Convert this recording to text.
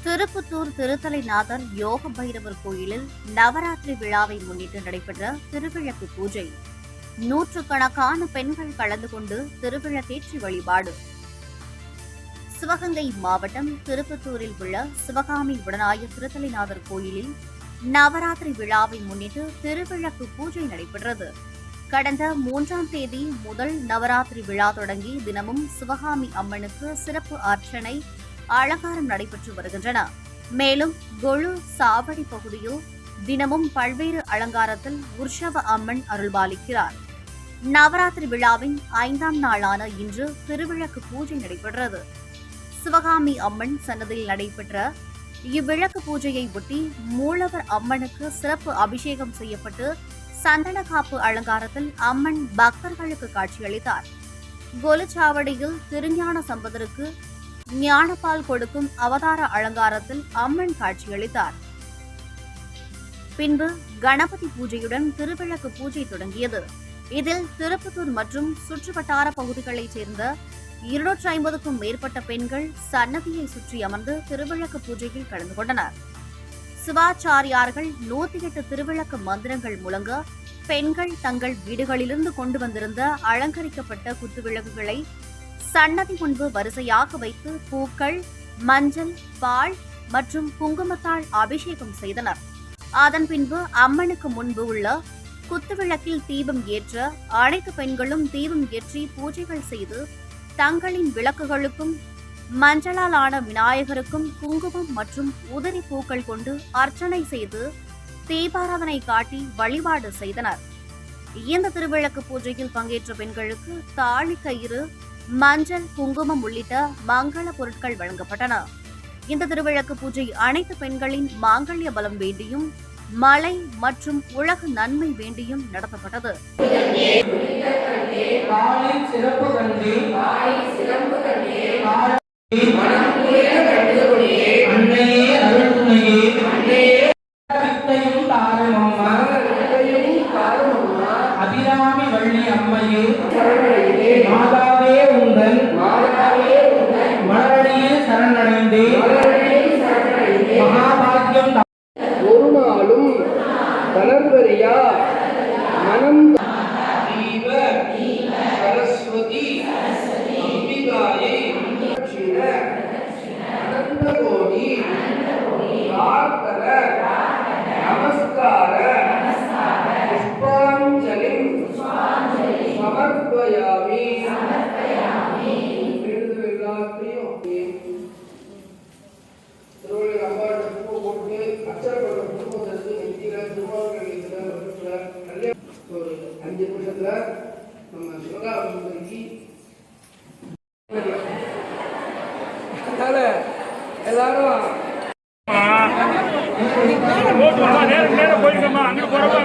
திருப்புத்தூர் திருத்தலைநாதர் யோக பைரவர் கோயிலில் நவராத்திரி விழாவை முன்னிட்டு நடைபெற்ற திருவிளக்கு பூஜை. நூற்றுக்கணக்கான பெண்கள் கலந்து கொண்டு திருவிளக்கேற்றி வழிபாடு. சிவகங்கை மாவட்டம் திருப்பத்தூரில் உள்ள சிவகாமி உடனாய திருத்தலைநாதர் கோயிலில் நவராத்திரி விழாவை முன்னிட்டு திருவிளக்கு பூஜை நடைபெற்றது. கடந்த 3ஆம் தேதி முதல் நவராத்திரி விழா தொடங்கி தினமும் சிவகாமி அம்மனுக்கு சிறப்பு அர்ச்சனை, அலங்காரம் நடைபெற்று வருகின்றன. மேலும் கொழு சாவடி பகுதியில் தினமும் பல்வேறு அலங்காரத்தில் உற்சவ அம்மன் அருள்பாலிக்கிறார். நவராத்திரி விழாவின் 5ஆம் நாளான இன்று திருவிளக்கு பூஜை நடைபெற்றது. சிவகாமி அம்மன் சன்னதியில் நடைபெற்ற இவ்விளக்கு பூஜையை ஒட்டி மூலவர் அம்மனுக்கு சிறப்பு அபிஷேகம் செய்யப்பட்டு சந்தன காப்பு அலங்காரத்தில் அம்மன் பக்தர்களுக்கு காட்சியளித்தார். கொலுச்சாவடியில் திருஞான சம்பந்தருக்கு ஞானப்பால் கொடுக்கும் அவதார அலங்காரத்தில் அம்மன் காட்சியளித்தார். பின்பு கணபதி பூஜையுடன் திருவிளக்கு பூஜை தொடங்கியது. இதில் திருப்பத்தூர் மற்றும் சுற்றுவட்டார பகுதிகளைச் சேர்ந்த 250க்கும் மேற்பட்ட பெண்கள் சன்னதியை சுற்றி அமர்ந்து திருவிளக்கு பூஜையில் கலந்து கொண்டனர். சிவாச்சாரியார்கள் 108 திருவிளக்கு மந்திரங்கள் முழங்க பெண்கள் தங்கள் வீடுகளிலிருந்து கொண்டு வந்திருந்த அலங்கரிக்கப்பட்ட குத்துவிளக்குகளை சன்னதி முன்பு வரிசையாக வைத்து பூக்கள், மஞ்சள், பால் மற்றும் குங்குமத்தால் அபிஷேகம் செய்தனர். அதன் பின்பு அம்மனுக்கு முன்பு உள்ள குத்துவிளக்கில் தீபம் ஏற்ற அனைத்து பெண்களும் தீபம் ஏற்றி பூஜைகள் செய்து தங்களின் விளக்குகளுக்கும் மஞ்சளால் ஆன விநாயகருக்கும் குங்குமம் மற்றும் உதிரி பூக்கள் கொண்டு அர்ச்சனை செய்து தீபாராதனை காட்டி வழிபாடு செய்தனர். இந்த திருவிளக்கு பூஜையில் பங்கேற்ற பெண்களுக்கு தாலி கயிறு, மஞ்சள், குங்குமம் உள்ளிட்ட மங்கள பொருட்கள் வழங்கப்பட்டன. இந்த திருவிளக்கு பூஜை அனைத்து பெண்களின் மாங்கல்ய பலம் வேண்டியும் மழை மற்றும் உலக நன்மை வேண்டியும் நடத்தப்பட்டது. அபிராமி வள்ளி அம்மையே மாதாவே உந்தன் மலரடியில் சரணடைந்தே மகாபாக்கியம் ஒரு நாளும் தளர்வரியா மனம் தீவ சரஸ்வதி அம்பிகாயை அனந்தகோடி பிரார்த்தன நமஸ்கார புஷ்பாஞ்சலி சமர்ப்பயாமி. எல்லாத்தையும் திருவள்ளுவர் அம்பாவோட பூ போட்டு அச்சரப்பட்ட குடும்பத்திற்கு நெத்தியில திருவாரூர் ஒரு 5 நிமிஷத்துல நம்ம சிவகாமி அதனால எல்லாரும் போயிட்டு அங்கிட்டு போறப்ப